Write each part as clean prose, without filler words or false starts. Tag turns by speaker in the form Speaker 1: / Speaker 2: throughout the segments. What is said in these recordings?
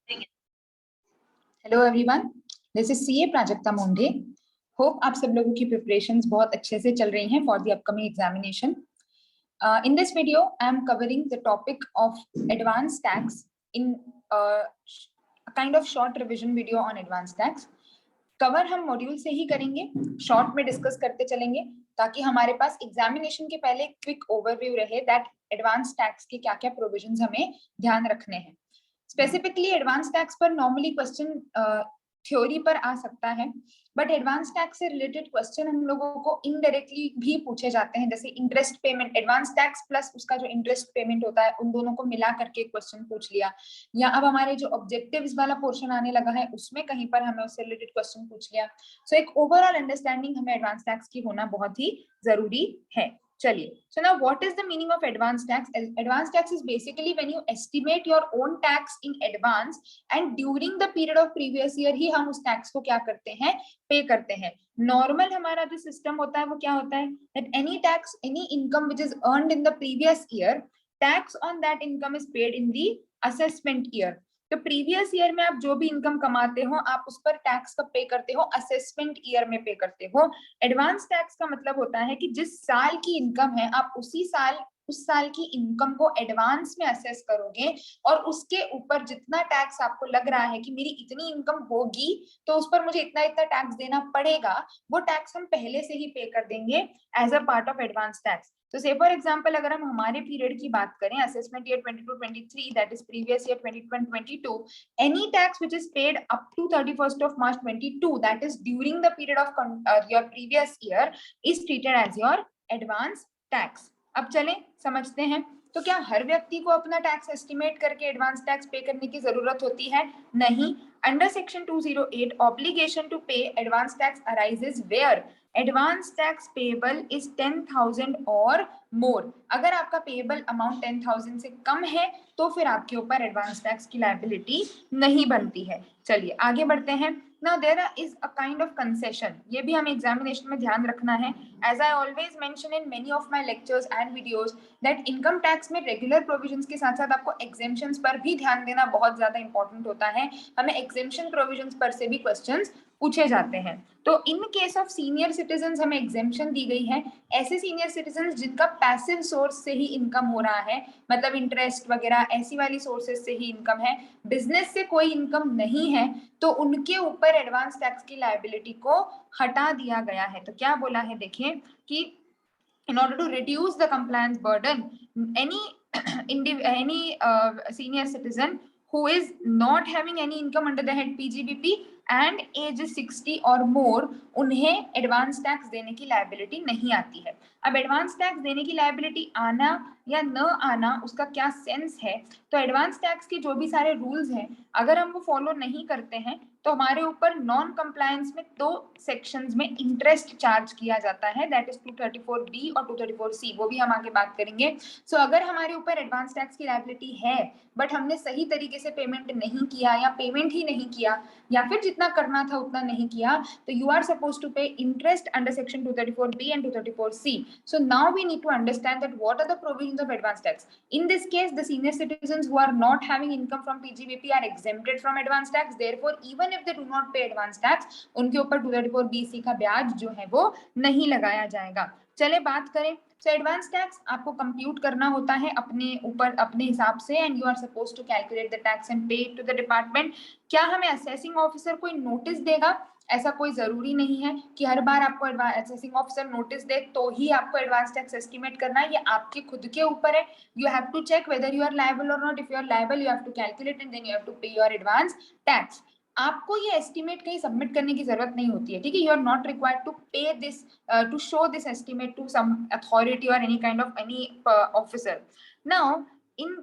Speaker 1: Hello everyone, this is CA Prajakta Monde. Hope आप सब लोगों की प्रिपरेशंस बहुत अच्छे से चल रही हैं for the upcoming examination. In this video, I am covering the topic of advanced tax in a kind of short revision video on advanced tax. Cover हम मॉड्यूल से ही करेंगे, शॉर्ट में डिस्कस करते चलेंगे ताकि हमारे पास एग्जामिनेशन के पहले क्विक ओवरव्यू रहे दैट एडवांस टैक्स के क्या क्या प्रोविजंस हमें ध्यान रखने हैं। स्पेसिफिकली एडवांस टैक्स पर नॉर्मली क्वेश्चन थ्योरी पर आ सकता है, बट एडवांस टैक्स से रिलेटेड क्वेश्चन हम लोगों को इनडायरेक्टली भी पूछे जाते हैं, जैसे interest payment, advance tax plus उसका जो इंटरेस्ट पेमेंट होता है उन दोनों को मिला करके क्वेश्चन पूछ लिया, या अब हमारे जो ऑब्जेक्टिव्स वाला पोर्शन आने लगा है उसमें कहीं पर हमें उससे रिलेटेड क्वेश्चन पूछ लिया। सो एक ओवरऑल अंडरस्टैंडिंग हमें एडवांस टैक्स की होना बहुत ही जरूरी है। चलिए, so now what is the meaning of advance tax? Advance tax is basically when you estimate your own tax in advance and during the period of previous year ही हम उस tax को क्या करते हैं, पे करते हैं। नॉर्मल हमारा जो सिस्टम होता है वो क्या होता है, that any tax, any income which is earned in the previous year, tax on that income is paid in the assessment year. तो प्रीवियस ईयर में आप जो भी इनकम कमाते हो आप उस पर टैक्स कब पे करते हो, असेसमेंट ईयर में पे करते हो। एडवांस टैक्स का मतलब होता है कि जिस साल की इनकम है आप उसी साल उस साल की इनकम को एडवांस में असेस करोगे और उसके ऊपर जितना टैक्स आपको लग रहा है कि मेरी इतनी इनकम होगी तो उस पर मुझे इतना इतना टैक्स देना पड़ेगा, वो टैक्स हम पहले से ही पे कर देंगे as a part of advance tax. तो से फॉर एग्जांपल अगर हम हमारे पीरियड की बात करें, assessment year 22-23 that is previous year 21-22, any tax which is paid up to 31st of March 22 that is during the period of your previous year is treated as your advance tax. अब चलें समझते हैं, तो क्या हर व्यक्ति को अपना tax estimate करके एडवांस टैक्स पे करने की जरूरत होती है? नहीं। Under section 208 obligation to pay advance tax arises where advance tax payable is 10,000 और मोर। अगर आपका पेएबल अमाउंट 10,000 से कम है तो फिर आपके ऊपर एडवांस टैक्स की लायबिलिटी नहीं बनती है। चलिए आगे बढ़ते हैं। Now there is a kind of concession, ये भी हमें एग्जामिनेशन में ध्यान रखना है। As I always mention in many of my lectures and videos that income tax में regular provisions के साथ साथ आपको exemptions पर भी ध्यान देना बहुत ज्यादा important होता है। हमें exemption provisions पर से भी questions पूछे जाते हैं। तो इन केस ऑफ सीनियर सिटीजन हमें एग्जेम्पशन दी गई है, ऐसे सीनियर सिटीजन जिनका पैसिव सोर्स से ही इनकम हो रहा है, मतलब इंटरेस्ट वगैरह ऐसी वाली सोर्सेज से ही इनकम है, बिजनेस से कोई इनकम नहीं है, तो उनके ऊपर एडवांस टैक्स की लायबिलिटी को हटा दिया गया है। तो क्या बोला है देखिए कि in order to reduce the compliance burden, any senior citizen who is not having any income under the head PGBP and as 60 और मोर, उन्हें एडवांस टैक्स देने की लायबिलिटी नहीं आती है। अब एडवांस टैक्स देने की लायबिलिटी आना या न आना उसका क्या सेंस है, तो एडवांस टैक्स के जो भी सारे रूल्स हैं अगर हम वो फॉलो नहीं करते हैं तो हमारे ऊपर नॉन कंप्लायंस में दो सेक्शंस में इंटरेस्ट चार्ज किया जाता है, दैट इज 234B और 234C, वो भी हम आगे बात करेंगे। सो अगर हमारे ऊपर एडवांस टैक्स की लायबिलिटी है बट हमने सही तरीके से पेमेंट नहीं किया या पेमेंट ही नहीं किया या फिर जितना करना था उतना नहीं किया, तो you are suppose to pay interest under section 234B and 234C. So now we need to understand that what are the provisions of advance tax. In this case, the senior citizens who are not having income from PGBP are exempted from advance tax. Therefore, even if they do not pay advance tax, उनके ऊपर 234BC का ब्याज जो है वो नहीं लगाया जाएगा। चले बात करें, so एडवांस टैक्स आपको कंप्यूट करना होता है अपने ऊपर अपने हिसाब से, and you are suppose to calculate the tax and pay it to the department. क्या हमें असेसिंग ऑफिसर कोई नोटिस देगा? ऐसा कोई जरूरी नहीं है कि हर बार आपको असेसिंग ऑफिसर नोटिस दे तो ही आपको एडवांस टैक्स एस्टिमेट करना है, ये आपके खुद के ऊपर है। You have to check whether you are liable और not. If you are liable you have to calculate and then you have to pay your advance tax. आपको ये एस्टिमेट कहीं सबमिट करने की जरूरत नहीं होती है, ठीक है। You are not required to pay this to show this estimate to some authority और any kind of any officer. Now in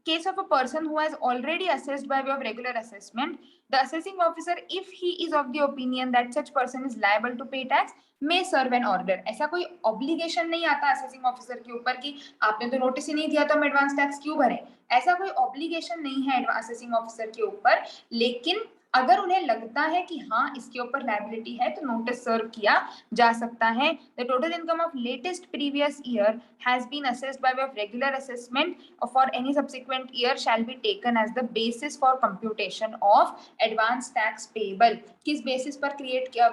Speaker 1: case of a person who has already assessed by way of regular assessment, the assessing officer, if he is of the opinion that such person is liable to pay tax, may serve an order. ऐसा कोई obligation नहीं आता assessing officer के ऊपर कि आपने तो notice ही नहीं दिया तो हम एडवांस टैक्स क्यों भरें, ऐसा कोई ऑब्लिगेशन नहीं है असेसिंग ऑफिसर के ऊपर। लेकिन अगर उन्हें लगता है कि हाँ इसके ऊपर लायबिलिटी है तो नोटिस सर्व किया जा सकता है। The total income of latest previous year has been assessed by way of regular assessment for any subsequent year shall be taken as the basis for computation of advance tax payable. किस basis पर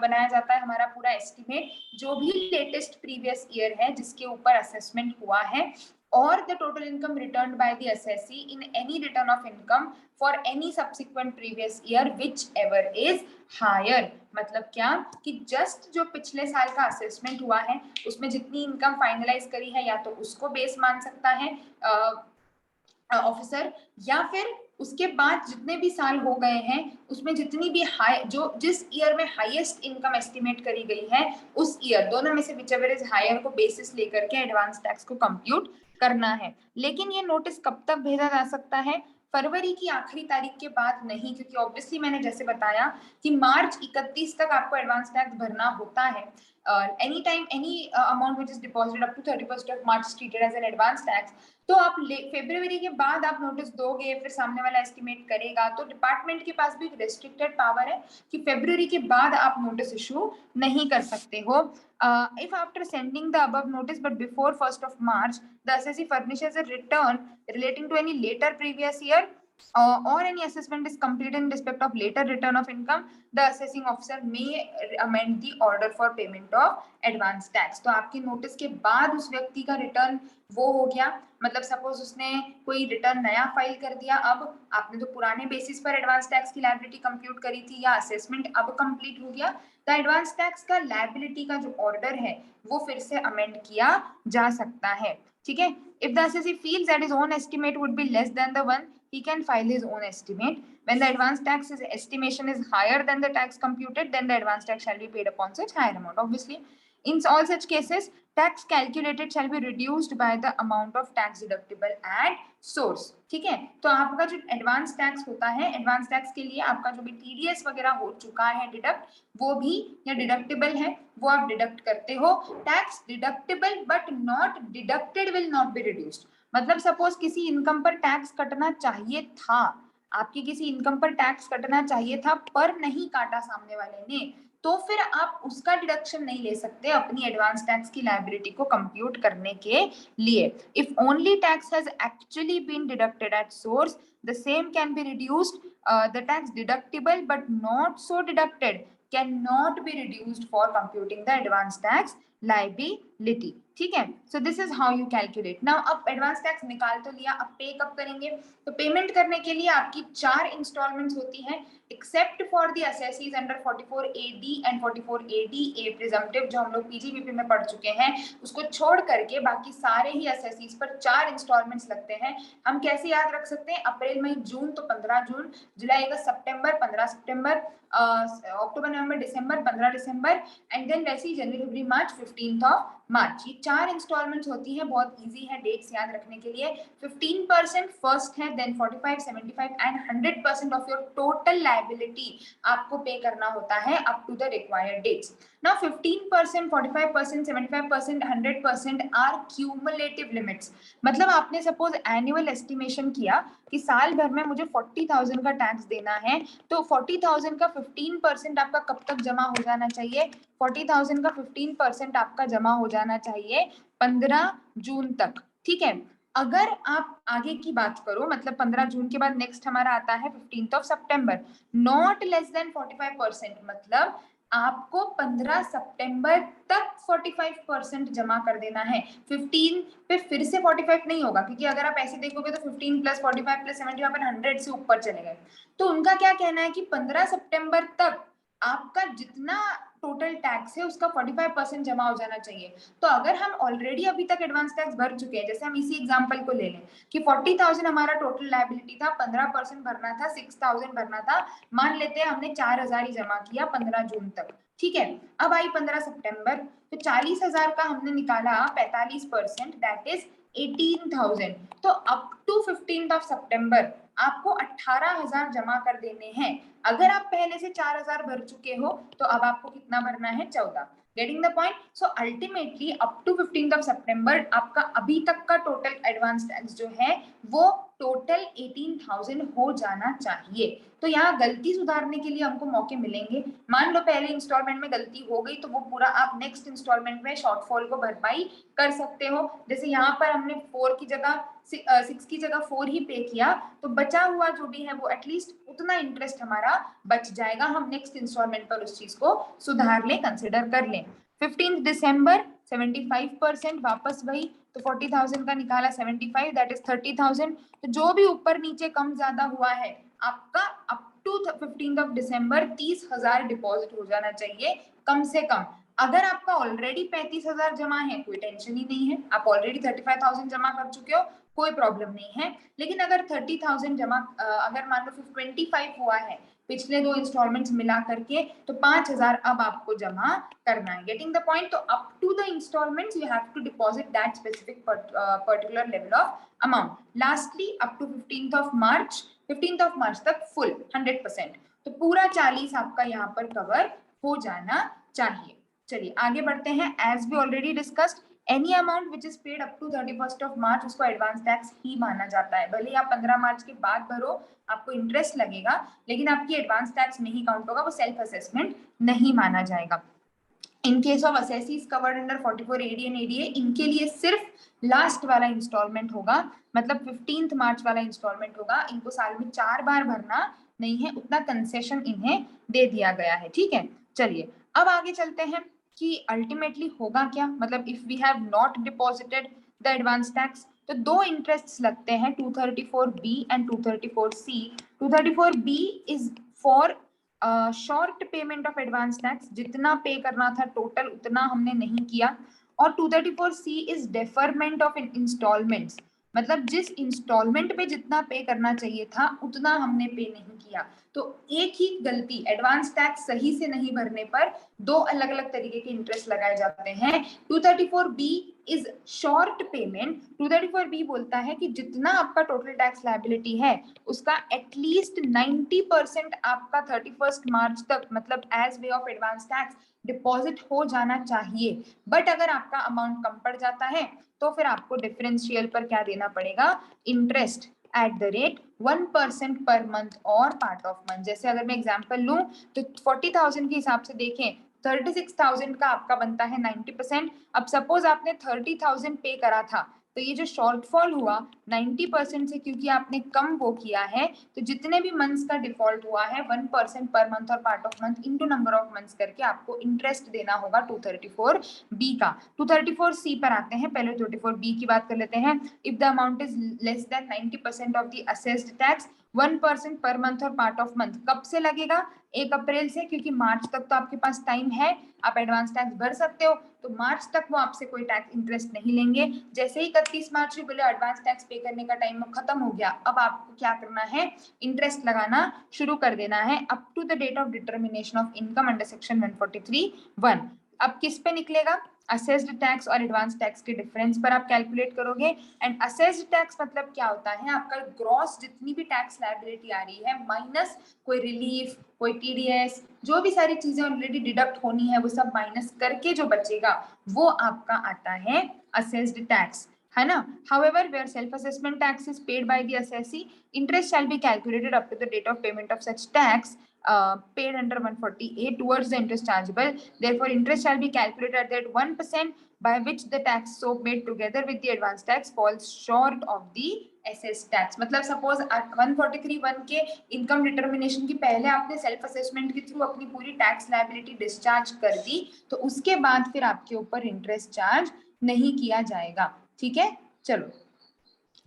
Speaker 1: बनाया जाता है हमारा पूरा estimate? जो भी latest previous year है जिसके ऊपर असेसमेंट हुआ है, or the total income returned by the assessee in any return of income for any subsequent previous year whichever is higher। मतलब क्या कि जस्ट जो पिछले साल का असेसमेंट हुआ है उसमें जितनी इनकम फाइनलाइज करी है या तो उसको बेस मान सकता है ऑफिसर, या फिर उसके बाद जितने भी साल हो गए हैं उसमें जितनी भी हाई जो जिस ईयर में हाईएस्ट इनकम एस्टिमेट करी गई है उस ईयर दोनों में से विचएवर इज हायर को बेसिस लेकर के एडवांस टैक्स को कंप्यूट करना है। लेकिन ये नोटिस कब तक भेजा जा सकता है? फरवरी की आखिरी तारीख के बाद नहीं, क्योंकि ऑब्वियसली मैंने जैसे बताया कि मार्च 31 तक आपको एडवांस टैक्स भरना होता है। Any time any amount which is deposited up to 31st of March treated as an advance tax. तो आप फरवरी के बाद आप नोटिस दोगे, फिर सामने वाला एस्टिमेट करेगा, तो डिपार्टमेंट के पास भी एक रेस्ट्रिक्टेड पावर है कि फरवरी के बाद आप नोटिस इशू नहीं कर सकते हो। If after sending the above notice but before 1st of March, the assessee furnishes a return relating to any later previous year or any assessment is completed in respect of later return of income, the assessing officer may amend the order for payment of advance tax। तो आपके notice के बाद उस व्यक्ति का return वो हो गया, मतलब सपोज उसने कोई रिटर्न नया फाइल कर दिया, अब आपने तो पुराने बेसिस पर एडवांस टैक्स की लायबिलिटी कंप्यूट करी थी या असेसमेंट अब कंप्लीट हो गया, तो एडवांस टैक्स का लायबिलिटी का जो ऑर्डर है वो फिर से अमेंड किया जा सकता है। ठीक है, if the assessee feels that his own estimate would be less than the one, he can file his own estimate. When the advance tax estimation is higher than the tax computed, then the advance tax shall be paid upon such higher amount। Obviously, in all such cases, tax calculated shall be reduced by the amount of tax deductible at source। ठीक है, तो आपका जो advance tax होता है, advance tax के लिए आपका जो भी टीडीएस वगैरह हो चुका है डिडक्ट, वो भी या डिडक्टिबल है वो आप डिडक्ट करते हो। Tax deductible but not deducted will not be reduced. मतलब सपोज किसी इनकम पर टैक्स कटना चाहिए था, आपकी किसी इनकम पर टैक्स कटना चाहिए था पर नहीं काटा सामने वाले ने, तो फिर आप उसका डिडक्शन नहीं ले सकते अपनी एडवांस टैक्स की लायबिलिटी को कंप्यूट करने के लिए। If only tax has actually been deducted at source, the same can be reduced. The tax deductible but not so deducted cannot be reduced for computing the advance tax liability। ठीक है, so this is how you calculate. Now अब advance tax निकाल तो लिया, अब पे कब करेंगे? तो पेमेंट करने के लिए आपकी 4 इंस्टॉलमेंट्स होती हैं, except for the assessees under 44AD and 44ADA presumptive, जो हम लोग पीजीबीपी में पढ़ चुके हैं, उसको छोड़ करके बाकी सारे ही असेसीज पर 4 इंस्टॉलमेंट्स लगते हैं। हम कैसे याद रख सकते हैं? अप्रैल मई जून तो 15 जून, जुलाई अगस्त सितंबर 15 सितंबर, अक्टूबर नवंबर दिसंबर 15 दिसंबर, एंड देन वैसे जनवरी फरवरी मार्च 15 मार्च। ये 4 इंस्टॉलमेंट्स होती है, बहुत इजी है डेट्स याद रखने के लिए। 15% फर्स्ट है, then 45, 75 and 100% of your total liability आपको पे करना होता है up to the required dates. Now 15%, 45%, 75%, 100% are cumulative limits. मतलब आपने सपोज एनुअल एस्टिमेशन किया कि साल भर में मुझे 40,000 का टैक्स देना है, तो 40,000 का 15% आपका कब तक जमा हो जाना चाहिए? 40,000 का 15% आपका जमा हो जाना चाहिए 15 जून तक। ठीक है, अगर आप आगे की बात करो, मतलब 15 जून के बाद नेक्स्ट हमारा आता है 15 सितंबर, नॉट लेस देन 45%, मतलब आपको 15 सितंबर तक 45% जमा कर देना है। 15 पे फिर से 45 नहीं होगा, क्योंकि अगर आप ऐसे देखोगे तो 15 प्लस 45 प्लस 75 100 से ऊपर चले गए। तो उनका क्या कहना है कि 15 सितंबर तक आपका जितना टोटल टैक्स है उसका 45% जमा हो जाना चाहिए। तो अगर हम ऑलरेडी अभी तक एडवांस टैक्स भर चुके हैं, जैसे हम इसी एग्जांपल को ले लें कि 40,000 हमारा टोटल लायबिलिटी था, 15% भरना था, 6,000 भरना था, मान लेते हैं हमने 4,000 ही जमा किया 15 जून तक। ठीक है, अब आई 15 सितंबर, तो 40,000 का हमने निकाला 45%, दैट इज 18,000। तो अप टू 15 सितंबर आपको 18,000 जमा कर देने हैं। अगर आप पहले से 4,000 भर चुके हो तो अब आपको कितना भरना है? 14। Getting the point. So ultimately up to 15th of सितंबर आपका अभी तक का टोटल एडवांस टैक्स जो है वो टोटल 18,000 हो जाना चाहिए। तो यहाँ गलती सुधारने के लिए हमको मौके मिलेंगे। मान लो पहले इंस्टॉलमेंट में गलती हो गई तो वो पूरा आप नेक्स्ट इंस्टॉलमेंट में शॉर्टफॉल को भरपाई कर सकते हो। जैसे यहाँ पर हमने 4 की जगह 6 की जगह 4 ही पे किया, तो बचा हुआ जो भी है वो एटलीस्ट उतना इंटरेस्ट हमारा बच जाएगा। हम नेक्स्ट इंस्टॉलमेंट पर उस चीज को सुधार लें, कंसिडर कर लें। 15 दिसंबर 75% वापस वही, तो 40,000 का निकाला 75, दैट इज 30,000। तो जो भी ऊपर नीचे कम ज्यादा हुआ है आपका up to 15 of December 30,000 deposit हो जाना चाहिए कम से कम। अगर आपका ऑलरेडी 35,000 जमा है कोई टेंशन ही नहीं है, आप ऑलरेडी 35,000 जमा कर चुके हो, कोई प्रॉब्लम नहीं है। लेकिन अगर 30,000 जमा अगर मान लो 25 हुआ है पिछले 2 इंस्टॉलमेंट्स मिला करके, तो 5,000 अब आपको जमा करना है। Getting the point. तो up to the instalments you have to deposit that specific particular level of amount. Lastly up to 15th of March तक फुल 100%, तो पूरा 40 आपका यहाँ पर कवर हो जाना चाहिए। चलिए आगे बढ़ते हैं। As we already discussed, any amount which is paid up to 31st of March उसको एडवांस टैक्स ही माना जाता है। भले ही आप 15 मार्च के बाद भरो, आपको इंटरेस्ट लगेगा, लेकिन आपकी एडवांस टैक्स नहीं काउंट होगा, वो सेल्फ असेसमेंट नहीं माना जाएगा। इन case of assessees covered under 44 AD and ADA, इनके लिए सिर्फ लास्ट वाला इंस्टॉलमेंट होगा, मतलब 15th मार्च वाला इंस्टॉलमेंट होगा। इनको साल में 4 बार भरना नहीं है, उतना कंसेशन इन्हें दे दिया गया है। ठीक है, चलिए अब आगे चलते हैं कि अल्टीमेटली होगा क्या। मतलब if we have not deposited the advance tax, तो 2 इंटरेस्ट लगते हैं, 234B and 234C। 234B is for short payment of advance tax, जितना पे करना था टोटल उतना हमने नहीं किया। और 234C is deferment of installments, मतलब जिस इंस्टॉलमेंट पे जितना पे करना चाहिए था उतना हमने पे नहीं किया। तो एक ही गलती, एडवांस टैक्स सही से नहीं भरने पर 2 अलग अलग तरीके के इंटरेस्ट लगाए जाते हैं। 234B is short payment. 234B बोलता है कि जितना आपका टोटल टैक्स लायबिलिटी है उसका एटलीस्ट 90% आपका 31st मार्च तक, मतलब as way of advance tax deposit हो जाना चाहिए। बट अगर आपका अमाउंट कम पड़ जाता है तो फिर आपको डिफरेंशियल पर क्या देना पड़ेगा, इंटरेस्ट एट द रेट 1% पर मंथ और पार्ट ऑफ मंथ। जैसे अगर मैं एग्जांपल लूं तो 40,000 के हिसाब से देखें, 36,000 का आपका बनता है 90%। अब सपोज आपने 30,000 पे करा था, तो ये जो शॉर्टफॉल हुआ 90% से, क्योंकि आपने कम वो किया है, तो जितने भी मंथ्स का डिफॉल्ट हुआ है 1% पर मंथ और part of month into number of months करके आपको इंटरेस्ट देना होगा 234B का। 234C पर आते हैं, पहले 234B की बात कर लेते हैं। If the amount is less than 90% of the assessed tax, 1% पर मंथ और पार्ट ऑफ मंथ कब से लगेगा, 1 अप्रैल से, क्योंकि मार्च तक तो आपके पास टाइम है, आप एडवांस टैक्स भर सकते हो, तो मार्च तक वो आपसे कोई टैक्स इंटरेस्ट नहीं लेंगे। जैसे ही 31 मार्च को बोले एडवांस टैक्स पे करने का टाइम खत्म हो गया, अब आपको क्या करना है, इंटरेस्ट लगाना शुरू कर देना है up to the date of determination of income under section 143(1). अब किस पे निकलेगा, असेस्ड टैक्स और एडवांस टैक्स के डिफरेंस पर आप कैलकुलेट करोगे। एंड असेस्ड टैक्स मतलब क्या होता है, आपका ग्रॉस जितनी भी टैक्स लायबिलिटी आ रही है माइनस कोई रिलीफ, कोई TDS, जो भी सारी चीजें ऑलरेडी डिडक्ट होनी है वो सब माइनस करके जो बचेगा वो आपका आता है असेस्ड टैक्स, है ना। However, where self-assessment tax is paid by the assessee, interest shall be calculated up to the date of payment of such tax paid under 148 towards the interest chargeable. Therefore, interest shall be calculated at 1% by which the tax so paid together with the advance tax falls short of the assessed tax. मतलब suppose 143(1) के income determination की पहले आपने self assessment के through अपनी पूरी tax liability discharge कर दी, तो उसके बाद फिर आपके ऊपर इंटरेस्ट चार्ज नहीं किया जाएगा। ठीक है, चलो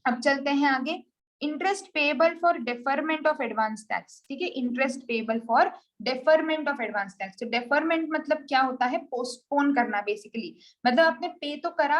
Speaker 1: अब चलते हैं आगे। Interest payable for deferment of advance tax. ठीक है, interest payable for deferment of advance tax. तो डेफरमेंट मतलब क्या होता है, पोस्टपोन करना बेसिकली। मतलब आपने पे तो करा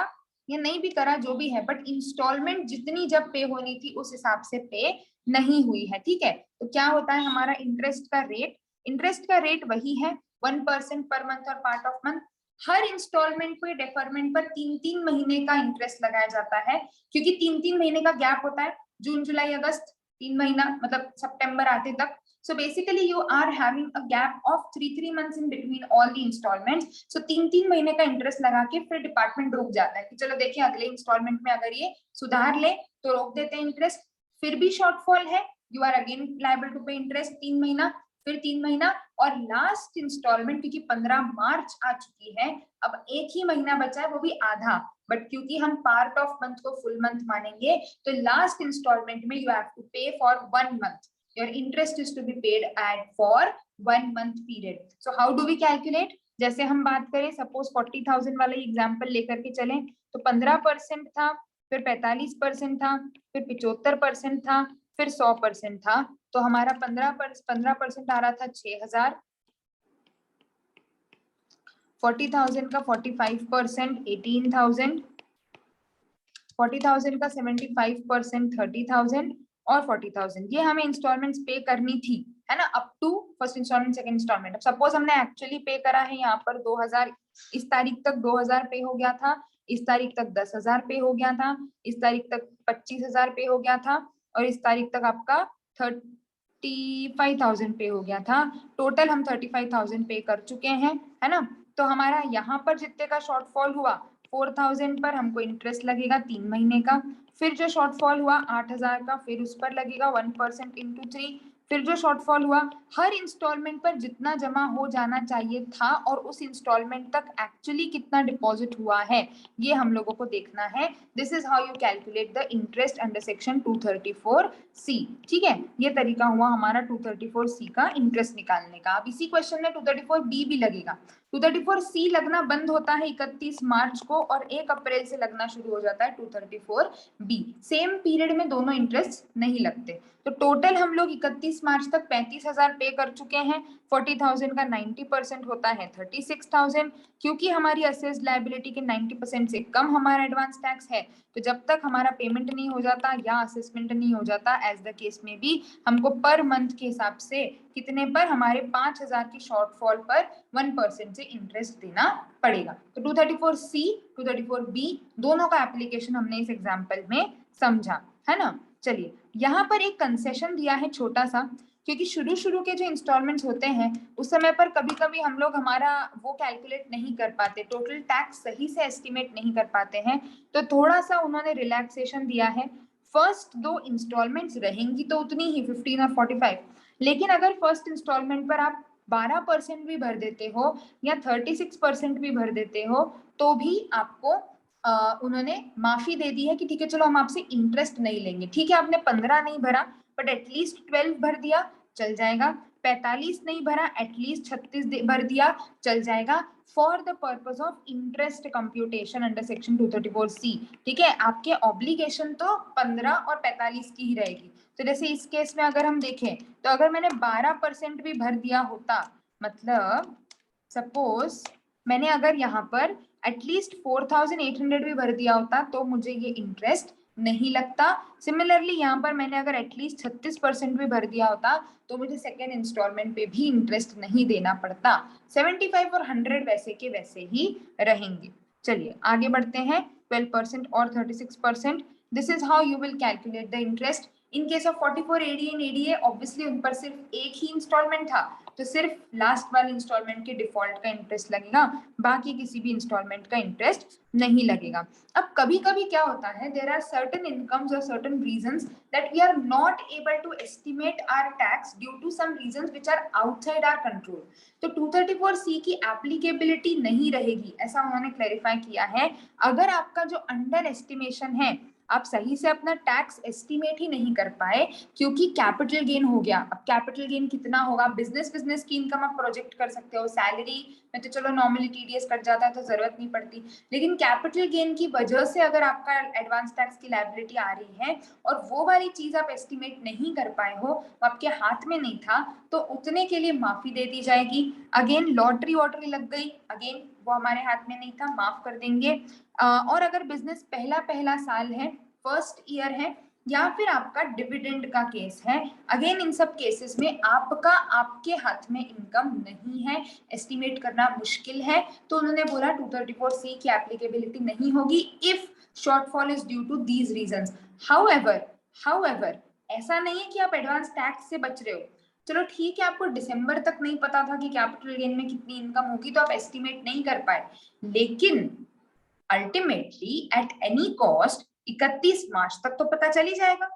Speaker 1: या नहीं भी करा जो भी है, बट इंस्टॉलमेंट जितनी जब पे होनी थी उस हिसाब से पे नहीं हुई है। ठीक है, तो क्या होता है हमारा इंटरेस्ट का रेट, इंटरेस्ट का रेट वही है 1% पर मंथ और पार्ट ऑफ मंथ। हर इंस्टॉलमेंट पे डेफरमेंट पर 3-3 महीने का इंटरेस्ट लगाया जाता है, क्योंकि 3-3 महीने का गैप होता है, जून जुलाई अगस्त 3 महीना मतलब सितंबर आते तक. So basically you are having a gap of 3 months in between all the installments. So 3 महीने का इंटरेस्ट लगा के फिर डिपार्टमेंट रुक जाता है कि चलो देखिए अगले इंस्टॉलमेंट में अगर ये सुधार ले तो रोक देते हैं इंटरेस्ट. फिर भी शॉर्टफॉल है, you are again liable to pay interest 3 महीना, फिर 3 महीना और लास्ट इंस्टॉलमेंट क्योंकि 15 मार्च आ चुकी है, अब एक ही महीना बचा है वो भी आधा, बट क्योंकि हम पार्ट ऑफ मंथ को फुल मंथ मानेंगे तो लास्ट इंस्टॉलमेंट में यू हैव टू पे for 1 month. Your interest is to be paid at for 1 month period. So how do we calculate? जैसे हम बात करें सपोज 40,000 वाला एग्जांपल लेकर के चलें तो 15% था, फिर 45% था, फिर 75% था, फिर 100% था. तो हमारा 15% आ रहा था 6,000, 40,000 का 45% 18,000, 40,000 का 75% 30,000 और 40,000. ये हमें इंस्टॉलमेंट्स पे करनी थी, है ना, up to first instalment second instalment. अब सपोज हमने एक्चुअली पे करा है यहाँ पर 2,000, इस तारीख तक 2,000 पे हो गया था, इस तारीख तक 10,000 पे हो गया था, इस तारीख तक 25,000 पे हो गया था और इस तारीख तक आपका 35,000 पे हो गया था. टोटल हम 35,000 पे कर चुके हैं, है ना. तो हमारा यहाँ पर जितने का शॉर्टफॉल हुआ 4,000 पर हमको इंटरेस्ट लगेगा 3 महीने का. फिर जो शॉर्टफॉल हुआ 8,000 का, फिर उस पर लगेगा 1% इंटू 3. फिर जो शॉर्टफॉल हुआ हर इंस्टॉलमेंट पर जितना जमा हो जाना चाहिए था और उस इंस्टॉलमेंट तक एक्चुअली कितना डिपॉजिट हुआ है ये हम लोगों को देखना है. This is how you calculate the interest under section 234C. ठीक है, ये तरीका हुआ हमारा 234C का इंटरेस्ट निकालने का. अब इसी क्वेश्चन में 234B भी लगेगा. 234C लगना बंद होता है 31 मार्च को और 1 अप्रैल से लगना शुरू हो जाता है 234B. सेम पीरियड में दोनों इंटरेस्ट नहीं लगते. तो टोटल हम लोग 31 मार्च तक 35,000 पे कर चुके हैं. 40,000 का 90% होता है 36,000. क्योंकि हमारी असेस्ड लायबिलिटी के 90% से कम हमारा एडवांस टैक्स है तो जब तक हमारा पेमेंट नहीं हो जाता या असेसमेंट नहीं हो जाता एज द केस में भी हमको पर मंथ के हिसाब से कितने पर हमारे 5,000 की शॉर्टफॉल पर 1% से इंटरेस्ट देना पड़ेगा. तो 234C 234B दोनों का एप्लीकेशन हमने इस एग्जाम्पल में समझा, है ना. चलिए यहाँ पर एक कंसेशन दिया है छोटा सा, क्योंकि शुरू के जो इंस्टॉलमेंट्स होते हैं उस समय पर कभी कभी हम लोग हमारा वो कैलकुलेट नहीं कर पाते, टोटल टैक्स सही से एस्टिमेट नहीं कर पाते हैं, तो थोड़ा सा उन्होंने रिलैक्सेशन दिया है. फर्स्ट 2 इंस्टॉलमेंट्स रहेंगी तो उतनी ही 15 और 45, लेकिन अगर फर्स्ट इंस्टॉलमेंट पर आप 12% भी भर देते हो या 36% भी भर देते हो तो भी आपको उन्होंने माफी दे दी है कि ठीक है चलो हम आपसे इंटरेस्ट नहीं लेंगे. ठीक है आपने 15 नहीं भरा बट एटलीस्ट 12 भर दिया चल जाएगा, 45 नहीं भरा एटलीस्ट 36 भर दिया चल जाएगा, for the purpose of interest computation under section 234C. ठीक है, आपके ऑब्लिगेशन तो 15 और 45 की ही रहेगी. तो जैसे इस केस में अगर हम देखें तो अगर मैंने 12% भी भर दिया होता, मतलब सपोज मैंने अगर यहाँ पर एटलीस्ट 4,800 भी भर दिया होता तो मुझे ये इंटरेस्ट नहीं लगता. सिमिलरली यहाँ पर मैंने अगर एटलीस्ट 36% भी भर दिया होता तो मुझे सेकेंड इंस्टॉलमेंट पे भी इंटरेस्ट नहीं देना पड़ता. 75 और 100 वैसे के वैसे ही रहेंगे. चलिए आगे बढ़ते हैं. 12% और 36%. This is how you will calculate the interest. In case of 44AD and ADA obviously उन पर सिर्फ एक ही इंस्टॉलमेंट था तो सिर्फ लास्ट वाले इंस्टॉलमेंट के डिफॉल्ट का इंटरेस्ट लगेगा, बाकी किसी भी इंस्टॉलमेंट का इंटरेस्ट नहीं लगेगा. अब कभी कभी क्या होता है, देयर आर सर्टेन इनकम्स और certain reasons that we are not able to estimate our tax due to some reasons which are outside our control. तो 234C की एप्लीकेबिलिटी नहीं रहेगी, ऐसा उन्होंने क्लैरिफाई किया है. अगर आपका जो अंडर एस्टिमेशन है, आप सही से अपना टैक्स एस्टिमेट ही नहीं कर पाए क्योंकि कैपिटल गेन हो गया. अब कैपिटल गेन कितना होगा, बिजनेस की इनकम आप प्रोजेक्ट कर सकते हो, सैलरी में तो चलो नॉर्मली TDS कट जाता है तो जरूरत नहीं पड़ती, लेकिन कैपिटल गेन की वजह से अगर आपका एडवांस टैक्स की लायबिलिटी आ रही है और वो वाली चीज आप एस्टिमेट नहीं कर पाए हो, वो आपके हाथ में नहीं था, तो उतने के लिए माफी दे दी जाएगी. अगेन लॉटरी वॉटरी लग गई, अगेन वो हमारे हाथ में नहीं था, माफ कर देंगे. और अगर बिजनेस पहला साल है, फर्स्ट ईयर है, या फिर आपका डिविडेंड का केस है, अगेन इन सब केसेस में आपके हाथ में इनकम नहीं है, एस्टिमेट करना मुश्किल है, तो उन्होंने बोला 234C की एप्लीकेबिलिटी नहीं होगी if shortfall is due to these reasons. However ऐसा नहीं है कि आप एडवांस टैक्स से बच रहे हो। चलो ठीक है, आपको दिसंबर तक नहीं पता था कि कैपिटल गेन में कितनी इनकम होगी, तो आप एस्टिमेट नहीं कर पाए, लेकिन अल्टीमेटली एट एनी कॉस्ट 31 मार्च तक तो पता चल ही जाएगा।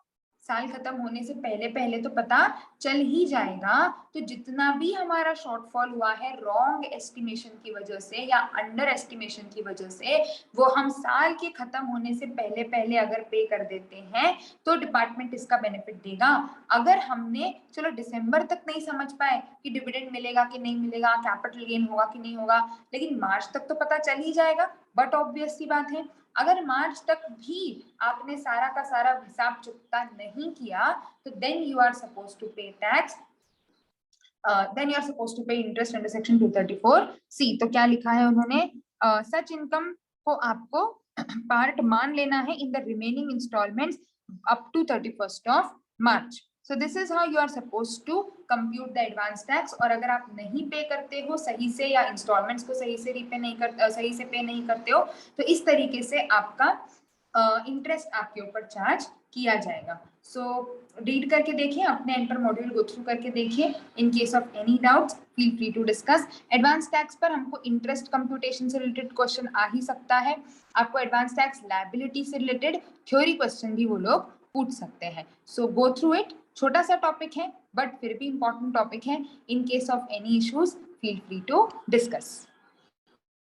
Speaker 1: साल खत्म होने से पहले पहले तो पता चल ही जाएगा। तो जितना भी हमारा शॉर्टफॉल हुआ है रॉन्ग एस्टिमेशन की वजह से या अंडर एस्टिमेशन की वजह से, वो हम साल के खत्म होने से पहले पहले अगर पे कर देते हैं तो डिपार्टमेंट इसका बेनिफिट देगा। अगर हमने चलो दिसंबर तक नहीं समझ पाए कि डिविडेंड मिलेगा कि नहीं मिलेगा, कैपिटल गेन होगा कि नहीं होगा, लेकिन मार्च तक तो पता चल ही जाएगा। बट ऑब्वियस सी बात है, अगर मार्च तक भी आपने सारा का सारा हिसाब चुकता नहीं किया तो then you are suppose to pay tax, then you are suppose to pay interest under section 234C। तो क्या लिखा है उन्होंने, सच इनकम को आपको पार्ट मान लेना है in the remaining installments up to 31st of March। So this is how you are supposed to compute the advance tax। और अगर आप नहीं पे करते हो सही से या इंस्टॉलमेंट्स को सही से रीपे नहीं कर सही से पे नहीं करते हो तो इस तरीके से आपका इंटरेस्ट आपके ऊपर चार्ज किया जाएगा। सो रीड करके देखिए, अपने एंटर मॉड्यूल गो थ्रू करके देखिए। In case of any doubts feel free to discuss. Advance tax पर हमको इंटरेस्ट कंप्यूटेशन से रिलेटेड क्वेश्चन आ ही सकता है, आपको एडवांस टैक्स लायबिलिटी से रिलेटेड थ्योरी क्वेश्चन भी वो लोग पूछ सकते हैं। सो गो थ्रू इट, छोटा सा टॉपिक है बट फिर भी इंपॉर्टेंट टॉपिक है। In case of any issues feel free to discuss.